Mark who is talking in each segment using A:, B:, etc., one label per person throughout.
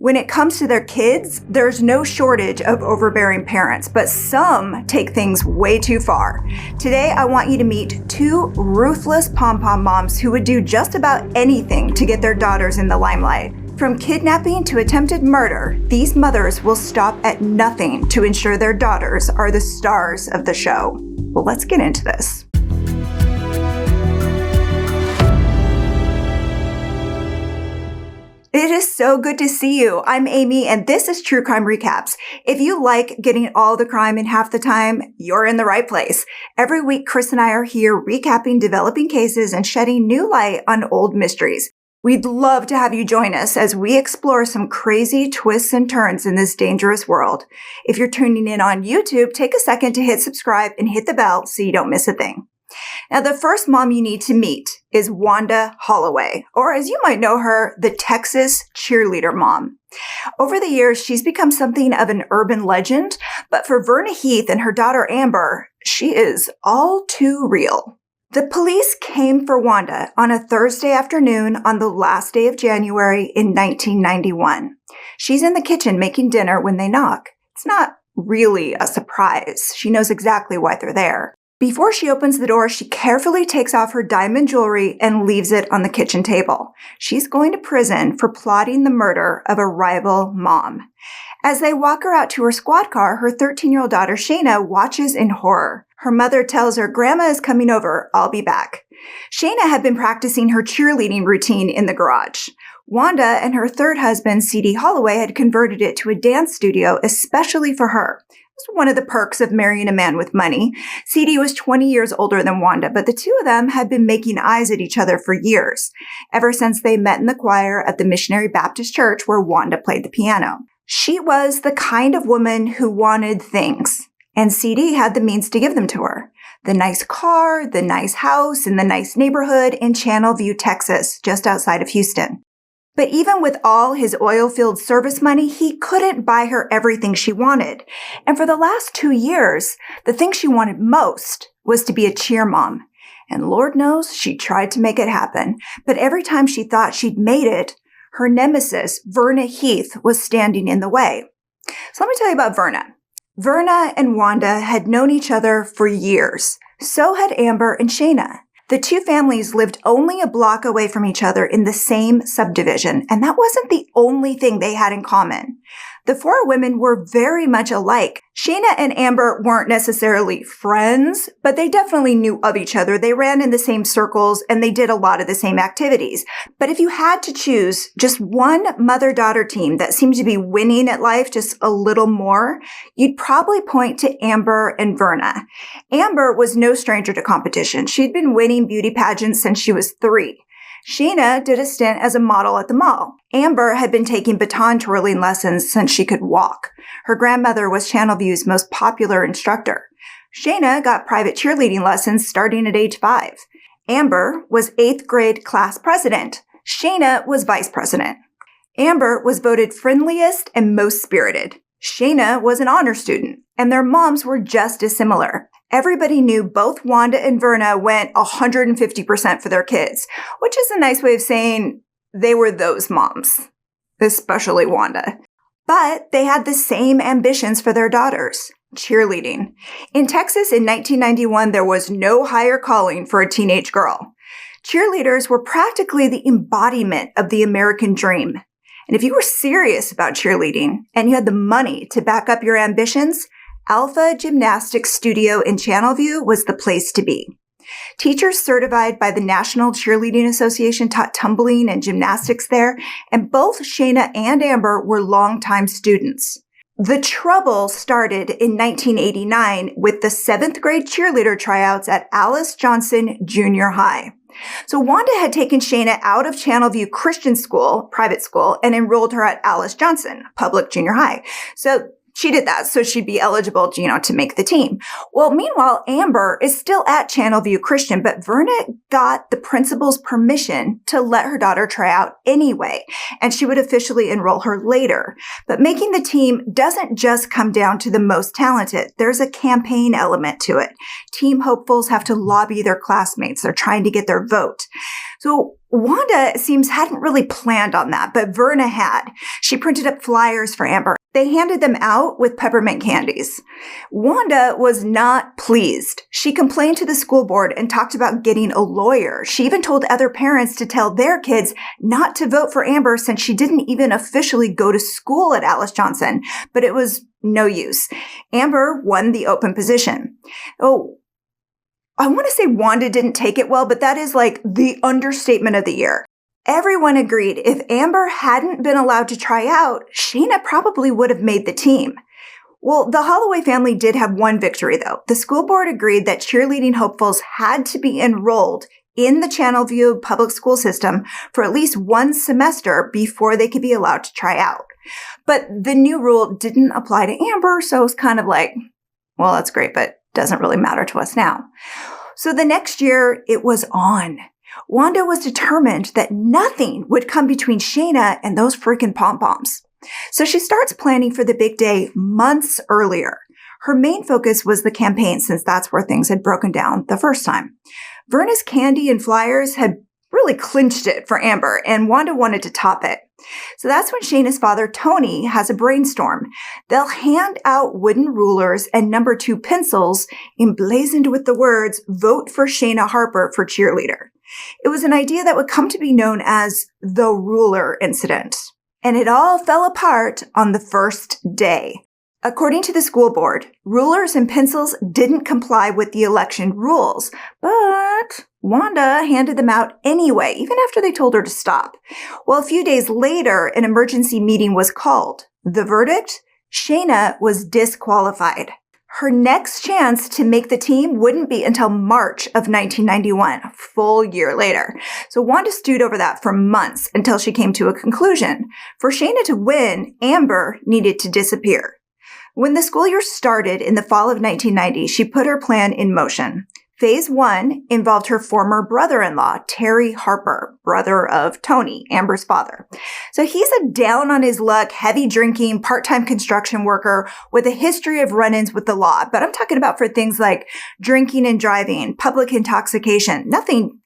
A: When it comes to their kids, there's no shortage of overbearing parents, but some take things way too far. Today, I want you to meet two ruthless Pom Pom moms who would do just about anything to get their daughters in the limelight. From kidnapping to attempted murder, these mothers will stop at nothing to ensure their daughters are the stars of the show. Well, let's get into this. It is so good to see you. I'm Amy, and this is True Crime Recaps. If you like getting all the crime in half the time, you're in the right place. Every week, Chris and I are here recapping developing cases and shedding new light on old mysteries. We'd love to have you join us as we explore some crazy twists and turns in this dangerous world. If you're tuning in on YouTube, take a second to hit subscribe and hit the bell so you don't miss a thing. Now, the first mom you need to meet is Wanda Holloway, or as you might know her, the Texas cheerleader mom. Over the years, she's become something of an urban legend, but for Verna Heath and her daughter Amber, she is all too real. The police came for Wanda on a Thursday afternoon on the last day of January in 1991. She's in the kitchen making dinner when they knock. It's not really a surprise. She knows exactly why they're there. Before she opens the door, she carefully takes off her diamond jewelry and leaves it on the kitchen table. She's going to prison for plotting the murder of a rival mom. As they walk her out to her squad car, her 13-year-old daughter Shayna watches in horror. Her mother tells her, "Grandma is coming over. I'll be back." Shayna had been practicing her cheerleading routine in the garage. Wanda and her third husband, C.D. Holloway, had converted it to a dance studio especially for her. It was one of the perks of marrying a man with money. C.D. was 20 years older than Wanda, but the two of them had been making eyes at each other for years, ever since they met in the choir at the Missionary Baptist Church where Wanda played the piano. She was the kind of woman who wanted things, and C.D. had the means to give them to her. The nice car, the nice house, and the nice neighborhood in Channelview, Texas, just outside of Houston. But even with all his oil-filled service money, he couldn't buy her everything she wanted. And for the last 2 years, the thing she wanted most was to be a cheer mom. And Lord knows she tried to make it happen. But every time she thought she'd made it, her nemesis, Verna Heath, was standing in the way. So let me tell you about Verna. Verna and Wanda had known each other for years. So had Amber and Shayna. The two families lived only a block away from each other in the same subdivision, and that wasn't the only thing they had in common. The four women were very much alike. Shayna and Amber weren't necessarily friends, but they definitely knew of each other. They ran in the same circles, and they did a lot of the same activities. But if you had to choose just one mother-daughter team that seemed to be winning at life just a little more, you'd probably point to Amber and Verna. Amber was no stranger to competition. She'd been winning beauty pageants since she was 3. Shayna did a stint as a model at the mall. Amber had been taking baton twirling lessons since she could walk. Her grandmother was Channelview's most popular instructor. Shayna got private cheerleading lessons starting at age 5. Amber was 8th grade class president. Shayna was vice president. Amber was voted friendliest and most spirited. Shayna was an honor student, and their moms were just as similar. Everybody knew both Wanda and Verna went 150% for their kids, which is a nice way of saying they were those moms, especially Wanda. But they had the same ambitions for their daughters, cheerleading. In Texas in 1991, there was no higher calling for a teenage girl. Cheerleaders were practically the embodiment of the American dream. And if you were serious about cheerleading and you had the money to back up your ambitions, Alpha Gymnastics Studio in Channelview was the place to be. Teachers certified by the National Cheerleading Association taught tumbling and gymnastics there, and both Shayna and Amber were longtime students. The trouble started in 1989 with the 7th grade cheerleader tryouts at Alice Johnson Junior High. So Wanda had taken Shayna out of Channelview Christian School, private school, and enrolled her at Alice Johnson, public junior high. So she did that so she'd be eligible, to make the team. Well, meanwhile, Amber is still at Channelview Christian, but Verna got the principal's permission to let her daughter try out anyway, and she would officially enroll her later. But making the team doesn't just come down to the most talented. There's a campaign element to it. Team hopefuls have to lobby their classmates. They're trying to get their vote. So Wanda seems hadn't really planned on that, but Verna had. She printed up flyers for Amber. They handed them out with peppermint candies. Wanda was not pleased. She complained to the school board and talked about getting a lawyer. She even told other parents to tell their kids not to vote for Amber since she didn't even officially go to school at Alice Johnson, but it was no use. Amber won the open position. Oh, I want to say Wanda didn't take it well, but that is like the understatement of the year. Everyone agreed if Amber hadn't been allowed to try out, Shayna probably would have made the team. Well, the Holloway family did have one victory, though. The school board agreed that cheerleading hopefuls had to be enrolled in the Channelview public school system for at least one semester before they could be allowed to try out. But the new rule didn't apply to Amber, so it was kind of like, well, that's great, but doesn't really matter to us now. So the next year, it was on. Wanda was determined that nothing would come between Shayna and those freaking pom-poms. So she starts planning for the big day months earlier. Her main focus was the campaign since that's where things had broken down the first time. Verna's candy and flyers had really clinched it for Amber, and Wanda wanted to top it. So that's when Shayna's father, Tony, has a brainstorm. They'll hand out wooden rulers and number 2 pencils emblazoned with the words, "Vote for Shayna Harper for cheerleader." It was an idea that would come to be known as the ruler incident. And it all fell apart on the first day. According to the school board, rulers and pencils didn't comply with the election rules, but Wanda handed them out anyway, even after they told her to stop. Well, a few days later, an emergency meeting was called. The verdict? Shayna was disqualified. Her next chance to make the team wouldn't be until March of 1991, a full year later. So Wanda stewed over that for months until she came to a conclusion. For Shayna to win, Amber needed to disappear. When the school year started in the fall of 1990, she put her plan in motion. Phase 1 involved her former brother-in-law, Terry Harper, brother of Tony, Amber's father. So he's a down-on-his-luck, heavy-drinking, part-time construction worker with a history of run-ins with the law. But I'm talking about for things like drinking and driving, public intoxication, nothing,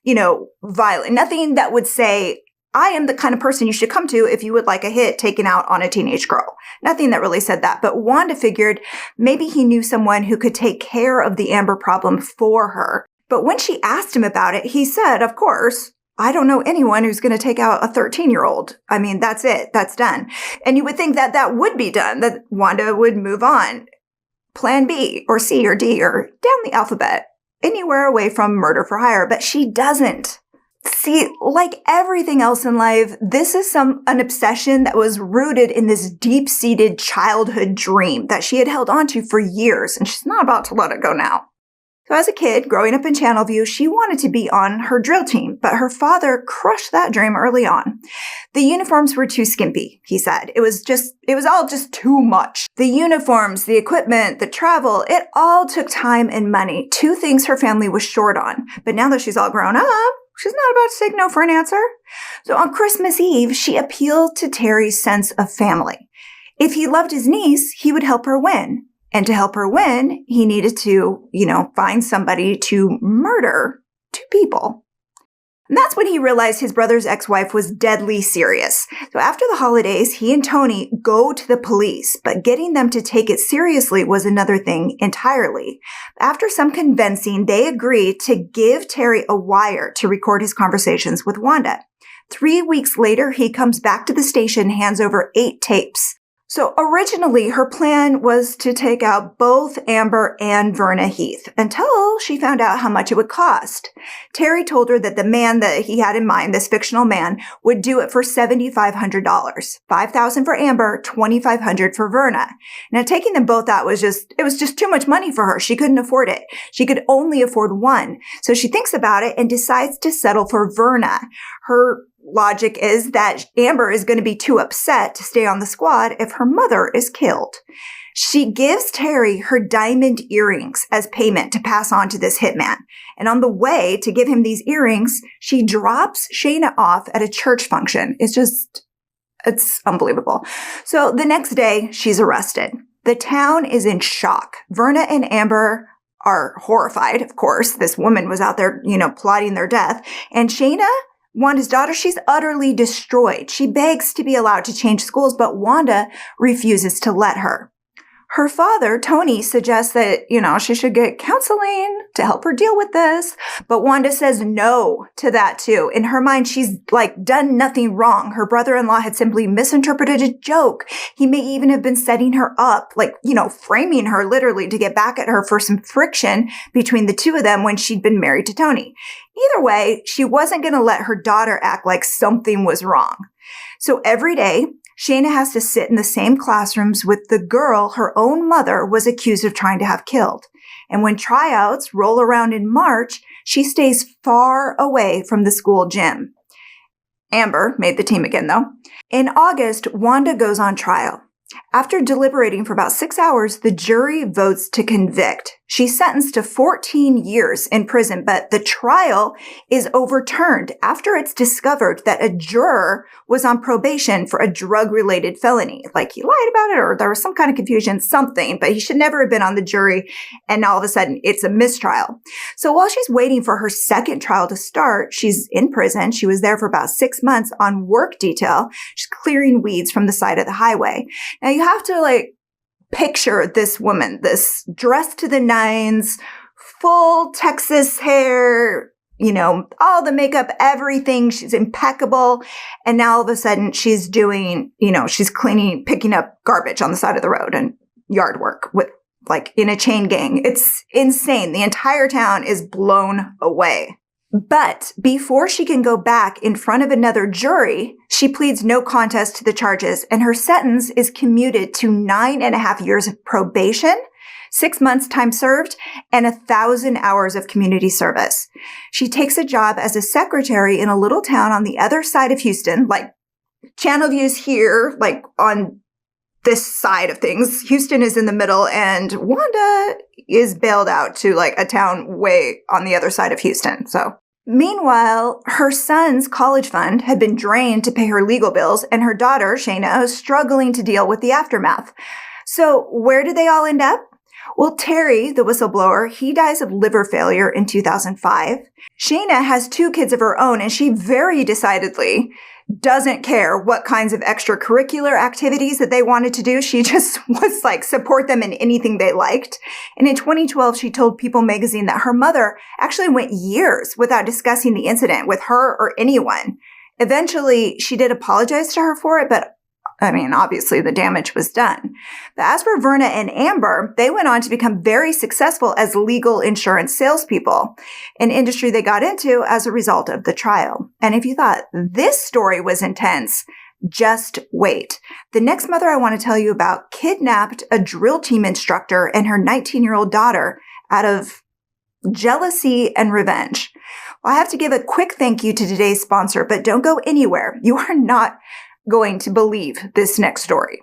A: violent, nothing that would say, I am the kind of person you should come to if you would like a hit taken out on a teenage girl. Nothing that really said that. But Wanda figured maybe he knew someone who could take care of the Amber problem for her. But when she asked him about it, he said, of course, I don't know anyone who's going to take out a 13-year-old. I mean, that's it. That's done. And you would think that that would be done, that Wanda would move on. Plan B or C or D or down the alphabet, anywhere away from murder for hire. But she doesn't. See, like everything else in life, this is an obsession that was rooted in this deep-seated childhood dream that she had held onto for years, and she's not about to let it go now. So as a kid, growing up in Channelview, she wanted to be on her drill team, but her father crushed that dream early on. The uniforms were too skimpy, he said. It was all just too much. The uniforms, the equipment, the travel, it all took time and money, 2 things her family was short on. But now that she's all grown up, she's not about to take no for an answer. So on Christmas Eve, she appealed to Terry's sense of family. If he loved his niece, he would help her win. And to help her win, he needed to, find somebody to murder 2 people. And that's when he realized his brother's ex-wife was deadly serious. So after the holidays, he and Tony go to the police, but getting them to take it seriously was another thing entirely. After some convincing, they agreed to give Terry a wire to record his conversations with Wanda. 3 weeks later, he comes back to the station, hands over 8 tapes. So originally, her plan was to take out both Amber and Verna Heath until she found out how much it would cost. Terry told her that the man that he had in mind, this fictional man, would do it for $7,500. $5,000 for Amber, $2,500 for Verna. Now, taking them both out was just too much money for her. She couldn't afford it. She could only afford one. So she thinks about it and decides to settle for Verna. Her logic is that Amber is going to be too upset to stay on the squad if her mother is killed. She gives Terry her diamond earrings as payment to pass on to this hitman. And on the way to give him these earrings, she drops Shayna off at a church function. It's unbelievable. So the next day, she's arrested. The town is in shock. Verna and Amber are horrified, of course. This woman was out there, plotting their death. And Shayna, Wanda's daughter, she's utterly destroyed. She begs to be allowed to change schools, but Wanda refuses to let her. Her father, Tony, suggests that, she should get counseling to help her deal with this. But Wanda says no to that too. In her mind, she's done nothing wrong. Her brother-in-law had simply misinterpreted a joke. He may even have been setting her up, framing her literally to get back at her for some friction between the two of them when she'd been married to Tony. Either way, she wasn't going to let her daughter act like something was wrong. So every day, Shayna has to sit in the same classrooms with the girl her own mother was accused of trying to have killed. And when tryouts roll around in March, she stays far away from the school gym. Amber made the team again, though. In August, Wanda goes on trial. After deliberating for about 6 hours, the jury votes to convict. She's sentenced to 14 years in prison, but the trial is overturned after it's discovered that a juror was on probation for a drug-related felony. He lied about it, or there was some kind of confusion, something, but he should never have been on the jury, and all of a sudden, it's a mistrial. So while she's waiting for her second trial to start, she's in prison. She was there for about 6 months on work detail. She's clearing weeds from the side of the highway. Now, you have to, picture this woman, this dressed to the nines, full Texas hair, all the makeup, everything. She's impeccable. And now all of a sudden she's doing, she's cleaning, picking up garbage on the side of the road and yard work with in a chain gang. It's insane. The entire town is blown away. But before she can go back in front of another jury, she pleads no contest to the charges, and her sentence is commuted to 9.5 years of probation, 6 months time served, and 1,000 hours of community service. She takes a job as a secretary in a little town on the other side of Houston, Channelview's here, on this side of things. Houston is in the middle, and Wanda is bailed out to a town way on the other side of Houston. So meanwhile, her son's college fund had been drained to pay her legal bills, and her daughter, Shayna, is struggling to deal with the aftermath. So where did they all end up? Well, Terry, the whistleblower, he dies of liver failure in 2005. Shayna has 2 kids of her own, and she very decidedly doesn't care what kinds of extracurricular activities that they wanted to do. She just was support them in anything they liked. And in 2012, she told People magazine that her mother actually went years without discussing the incident with her or anyone. Eventually, she did apologize to her for it, but obviously the damage was done. But as for Verna and Amber, they went on to become very successful as legal insurance salespeople, an industry they got into as a result of the trial. And if you thought this story was intense, just wait. The next mother I want to tell you about kidnapped a drill team instructor and her 19-year-old daughter out of jealousy and revenge. Well, I have to give a quick thank you to today's sponsor, but don't go anywhere. You are not going to believe this next story.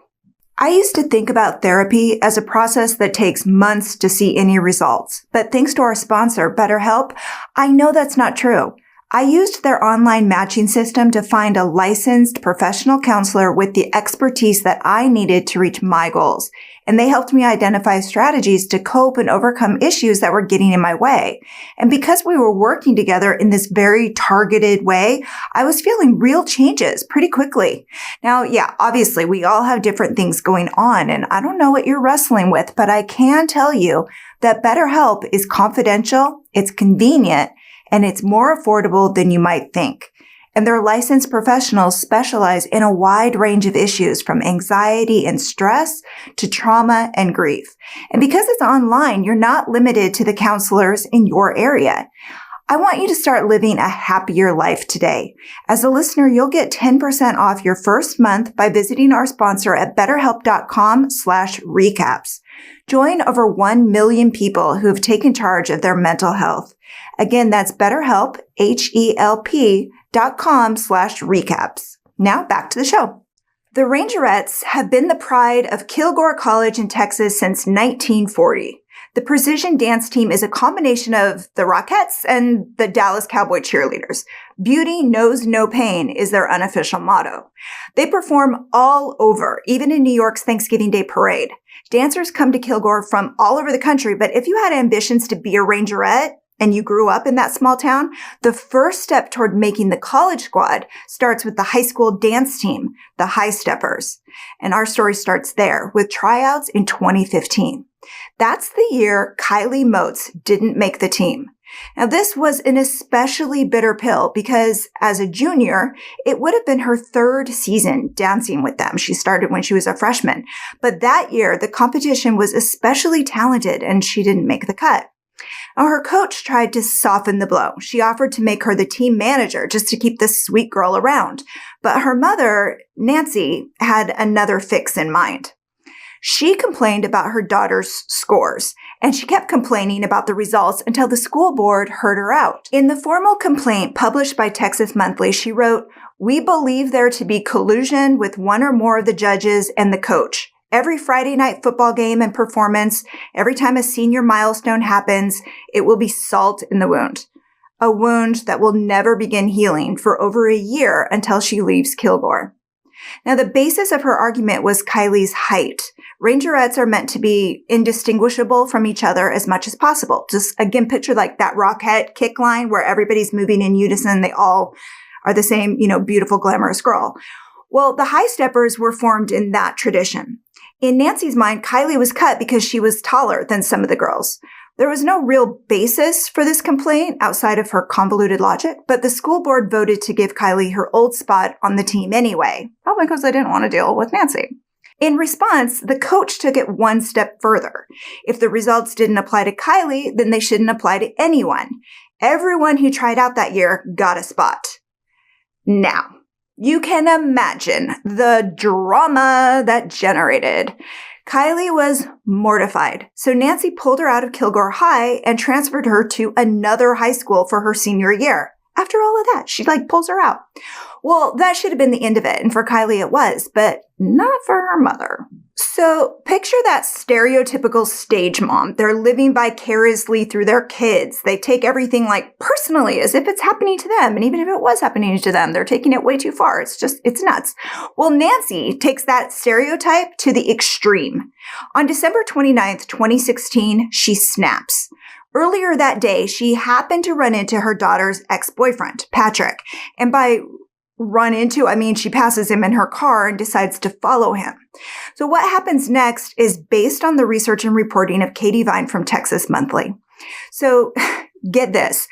A: I used to think about therapy as a process that takes months to see any results. But thanks to our sponsor, BetterHelp, I know that's not true. I used their online matching system to find a licensed professional counselor with the expertise that I needed to reach my goals. And they helped me identify strategies to cope and overcome issues that were getting in my way. And because we were working together in this very targeted way, I was feeling real changes pretty quickly. Now, yeah, obviously we all have different things going on, and I don't know what you're wrestling with, but I can tell you that BetterHelp is confidential, it's convenient, and it's more affordable than you might think. And their licensed professionals specialize in a wide range of issues from anxiety and stress to trauma and grief. And because it's online, you're not limited to the counselors in your area. I want you to start living a happier life today. As a listener, you'll get 10% off your first month by visiting our sponsor at betterhelp.com/recaps. Join over 1 million people who have taken charge of their mental health. Again, that's BetterHelp, HELP.com/recaps. Now back to the show. The Rangerettes have been the pride of Kilgore College in Texas since 1940. The precision dance team is a combination of the Rockettes and the Dallas Cowboy Cheerleaders. Beauty knows no pain is their unofficial motto. They perform all over, even in New York's Thanksgiving Day Parade. Dancers come to Kilgore from all over the country, but if you had ambitions to be a Rangerette, and you grew up in that small town, the first step toward making the college squad starts with the high school dance team, the High Steppers. And our story starts there with tryouts in 2015. That's the year Kylie Motes didn't make the team. Now, this was an especially bitter pill because as a junior, it would have been her third season dancing with them. She started when she was a freshman. But that year, the competition was especially talented and she didn't make the cut. Now, her coach tried to soften the blow. She offered to make her the team manager just to keep this sweet girl around. But her mother, Nancy, had another fix in mind. She complained about her daughter's scores, and she kept complaining about the results until the school board heard her out. In the formal complaint published by Texas Monthly, she wrote, "We believe there to be collusion with one or more of the judges and the coach. Every Friday night football game and performance, every time a senior milestone happens, it will be salt in the wound. A wound that will never begin healing for over a year until she leaves Kilgore." Now, the basis of her argument was Kylie's height. Rangerettes are meant to be indistinguishable from each other as much as possible. Just, again, picture like that Rockette kick line where everybody's moving in unison. They all are the same, beautiful, glamorous girl. Well, the High Steppers were formed in that tradition. In Nancy's mind, Kylie was cut because she was taller than some of the girls. There was no real basis for this complaint outside of her convoluted logic, but the school board voted to give Kylie her old spot on the team anyway, probably because they didn't want to deal with Nancy. In response, the coach took it one step further. If the results didn't apply to Kylie, then they shouldn't apply to anyone. Everyone who tried out that year got a spot. Now, you can imagine the drama that generated. Kylie was mortified, so Nancy pulled her out of Kilgore High and transferred her to another high school for her senior year. After all of that, she pulls her out. Well, that should have been the end of it, and for Kylie it was, but not for her mother. So picture that stereotypical stage mom. They're living vicariously through their kids. They take everything personally as if it's happening to them. And even if it was happening to them, they're taking it way too far. It's nuts. Well, Nancy takes that stereotype to the extreme. On December 29th, 2016, she snaps. Earlier that day, she happened to run into her daughter's ex-boyfriend, Patrick. And by run into, I mean she passes him in her car and decides to follow him. So what happens next is based on the research and reporting of Katie Vine from Texas Monthly. So get this.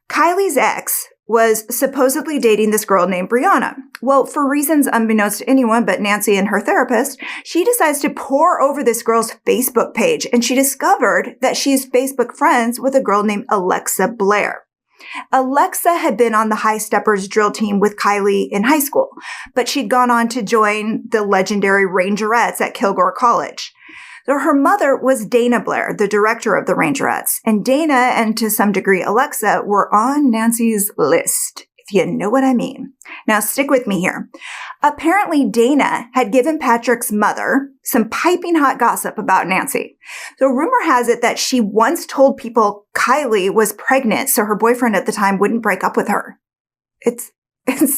A: Kylie's ex was supposedly dating this girl named Brianna. Well, for reasons unbeknownst to anyone but Nancy and her therapist, she decides to pore over this girl's Facebook page, and she discovered that she's Facebook friends with a girl named Alexa Blair. Alexa had been on the High Steppers drill team with Kylie in high school, but she'd gone on to join the legendary Rangerettes at Kilgore College. So her mother was Dana Blair, the director of the Rangerettes, and Dana and to some degree Alexa were on Nancy's list, if you know what I mean. Now stick with me here. Apparently Dana had given Patrick's mother some piping hot gossip about Nancy. So rumor has it that she once told people Kylie was pregnant so her boyfriend at the time wouldn't break up with her. It's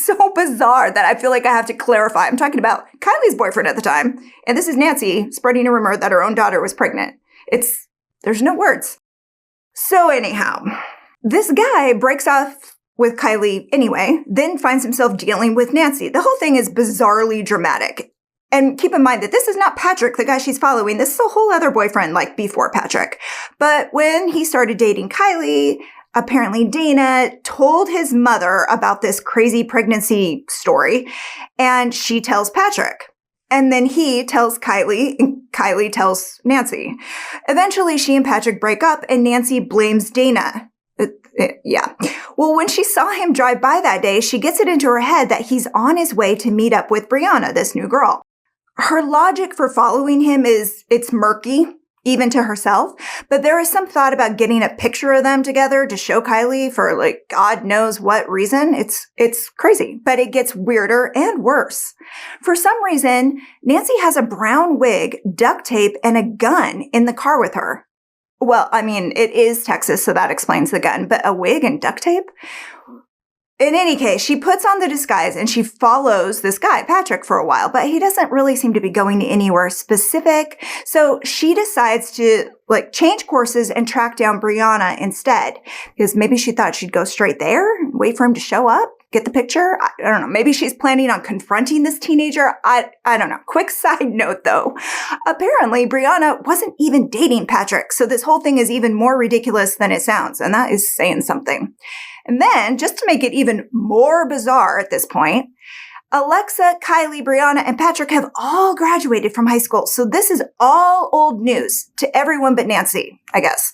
A: so bizarre that I feel like I have to clarify. I'm talking about Kylie's boyfriend at the time, and this is Nancy spreading a rumor that her own daughter was pregnant. There's no words. So anyhow, this guy breaks off with Kylie anyway, then finds himself dealing with Nancy. The whole thing is bizarrely dramatic. And keep in mind that this is not Patrick, the guy she's following. This is a whole other boyfriend before Patrick. But when he started dating Kylie, apparently Dana told his mother about this crazy pregnancy story, and she tells Patrick. And then he tells Kylie, and Kylie tells Nancy. Eventually, she and Patrick break up, and Nancy blames Dana. Yeah. Well, when she saw him drive by that day, she gets it into her head that he's on his way to meet up with Brianna, this new girl. Her logic for following him it's murky, even to herself, but there is some thought about getting a picture of them together to show Kylie for God knows what reason. It's crazy, but it gets weirder and worse. For some reason, Nancy has a brown wig, duct tape, and a gun in the car with her. Well, I mean, it is Texas, so that explains the gun, but a wig and duct tape? In any case, she puts on the disguise and she follows this guy, Patrick, for a while, but he doesn't really seem to be going anywhere specific. So she decides to change courses and track down Brianna instead, because maybe she thought she'd go straight there, wait for him to show up, get the picture. I don't know. Maybe she's planning on confronting this teenager. I don't know. Quick side note though. Apparently Brianna wasn't even dating Patrick. So this whole thing is even more ridiculous than it sounds. And that is saying something. And then just to make it even more bizarre at this point, Alexa, Kylie, Brianna, and Patrick have all graduated from high school. So this is all old news to everyone but Nancy, I guess.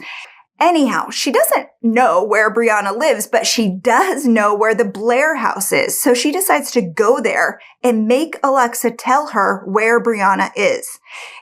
A: Anyhow, she doesn't know where Brianna lives, but she does know where the Blair house is. So she decides to go there and make Alexa tell her where Brianna is.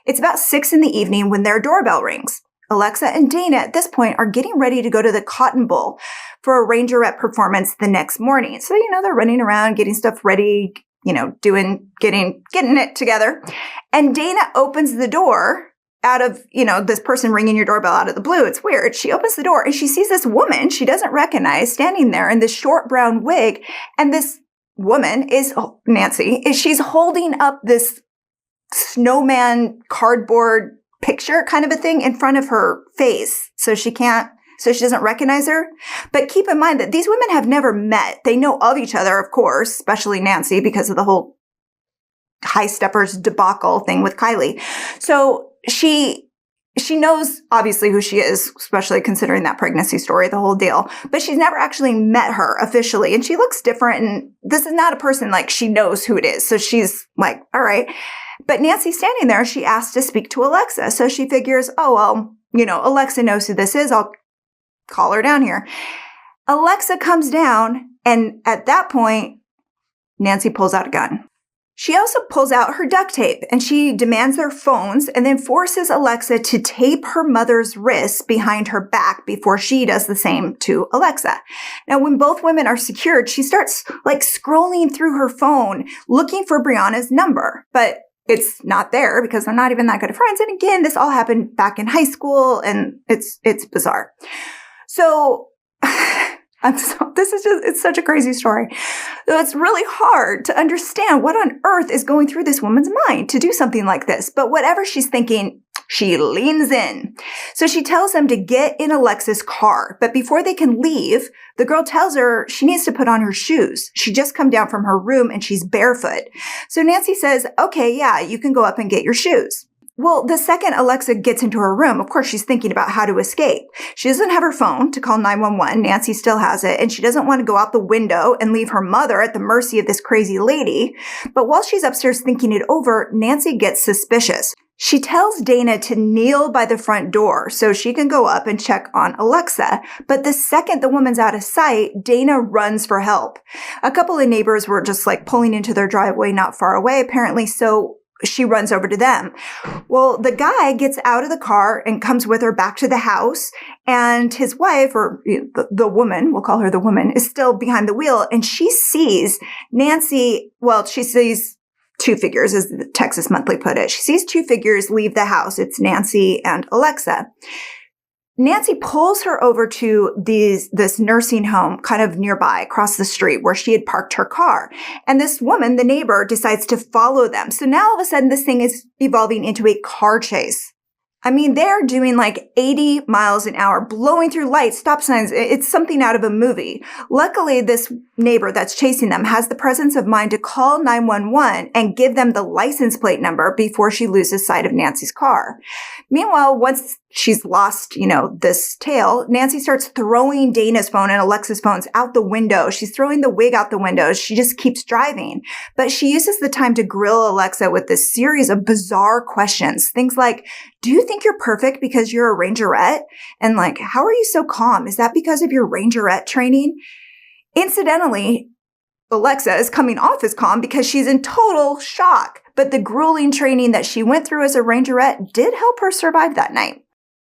A: It's about 6 p.m. when their doorbell rings. Alexa and Dana at this point are getting ready to go to the Cotton Bowl for a Rangerette performance the next morning. So, they're running around, getting stuff ready, getting it together. And Dana opens the door out of, this person ringing your doorbell out of the blue. It's weird. She opens the door and she sees this woman she doesn't recognize standing there in this short brown wig. And this woman is Nancy. She's holding up this snowman cardboard picture kind of a thing in front of her face. So she doesn't recognize her. But keep in mind that these women have never met. They know of each other, of course, especially Nancy because of the whole high steppers debacle thing with Kylie. So she knows obviously who she is, especially considering that pregnancy story, the whole deal, but she's never actually met her officially. And she looks different. And this is not a person like she knows who it is. So she's like, all right. But Nancy's standing there. She asks to speak to Alexa. So she figures, oh, well, Alexa knows who this is. I'll call her down here. Alexa comes down. And at that point, Nancy pulls out a gun. She also pulls out her duct tape and she demands their phones and then forces Alexa to tape her mother's wrists behind her back before she does the same to Alexa. Now, when both women are secured, she starts scrolling through her phone looking for Brianna's number, but it's not there because they're not even that good of friends. And again, this all happened back in high school and it's bizarre. So it's such a crazy story. So it's really hard to understand what on earth is going through this woman's mind to do something like this. But whatever she's thinking, she leans in. So she tells them to get in Alexa's car. But before they can leave, the girl tells her she needs to put on her shoes. She just come down from her room and she's barefoot. So Nancy says, okay, yeah, you can go up and get your shoes. Well, the second Alexa gets into her room, of course, she's thinking about how to escape. She doesn't have her phone to call 911. Nancy still has it. And she doesn't want to go out the window and leave her mother at the mercy of this crazy lady. But while she's upstairs thinking it over, Nancy gets suspicious. She tells Dana to kneel by the front door so she can go up and check on Alexa. But the second the woman's out of sight, Dana runs for help. A couple of neighbors were just pulling into their driveway not far away, apparently. So she runs over to them. Well, the guy gets out of the car and comes with her back to the house. And his wife, or the woman, we'll call her the woman, is still behind the wheel. And she sees Nancy, she sees two figures, as the Texas Monthly put it. She sees two figures leave the house. It's Nancy and Alexa. Nancy pulls her over to this nursing home kind of nearby across the street where she had parked her car. And this woman, the neighbor, decides to follow them. So now all of a sudden this thing is evolving into a car chase. I mean, they're doing 80 miles an hour, blowing through lights, stop signs. It's something out of a movie. Luckily, this neighbor that's chasing them has the presence of mind to call 911 and give them the license plate number before she loses sight of Nancy's car. Meanwhile, once she's lost, this tail, Nancy starts throwing Dana's phone and Alexa's phones out the window. She's throwing the wig out the window. She just keeps driving. But she uses the time to grill Alexa with this series of bizarre questions. Things like, do you think you're perfect because you're a rangerette? And how are you so calm? Is that because of your rangerette training? Incidentally, Alexa is coming off as calm because she's in total shock. But the grueling training that she went through as a rangerette did help her survive that night.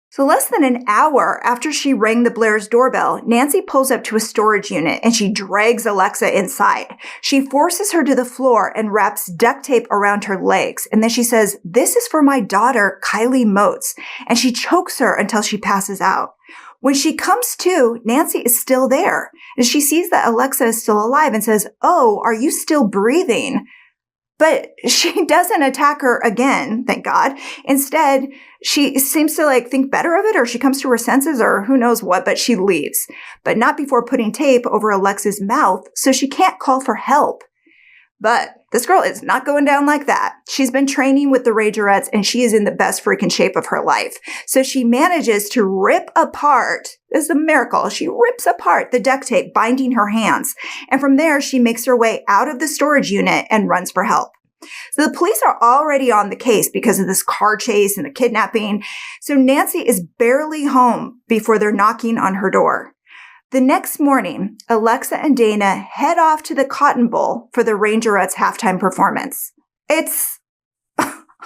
A: So less than an hour after she rang the Blair's doorbell, Nancy pulls up to a storage unit and she drags Alexa inside. She forces her to the floor and wraps duct tape around her legs. And then she says, "This is for my daughter, Kylie Motes." And she chokes her until she passes out. When she comes to, Nancy is still there. And she sees that Alexa is still alive and says, "Oh, are you still breathing?" But she doesn't attack her again, thank God. Instead, she seems to think better of it, or she comes to her senses, or who knows what, but she leaves. But not before putting tape over Alexa's mouth so she can't call for help. But this girl is not going down like that. She's been training with the Ragerettes, and she is in the best freaking shape of her life. So she manages to rip apart, this is a miracle, she rips apart the duct tape binding her hands. And from there, she makes her way out of the storage unit and runs for help. So the police are already on the case because of this car chase and the kidnapping. So Nancy is barely home before they're knocking on her door. The next morning, Alexa and Dana head off to the Cotton Bowl for the Rangerettes' halftime performance. It's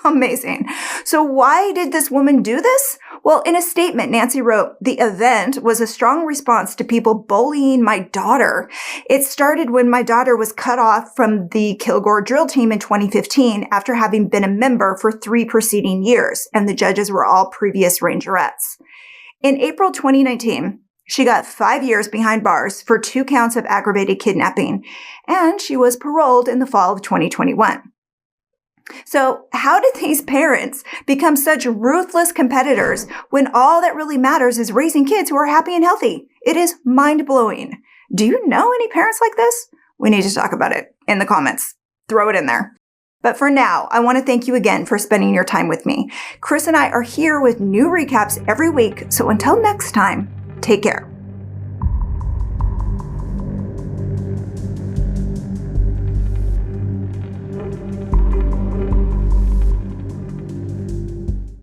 A: amazing. So why did this woman do this? Well, in a statement, Nancy wrote, "The event was a strong response to people bullying my daughter. It started when my daughter was cut off from the Kilgore drill team in 2015 after having been a member for 3 preceding years, and the judges were all previous Rangerettes." In April 2019, she got 5 years behind bars for 2 counts of aggravated kidnapping, and she was paroled in the fall of 2021. So how did these parents become such ruthless competitors when all that really matters is raising kids who are happy and healthy? It is mind-blowing. Do you know any parents like this? We need to talk about it in the comments. Throw it in there. But for now, I want to thank you again for spending your time with me. Chris and I are here with new recaps every week, so until next time, take care.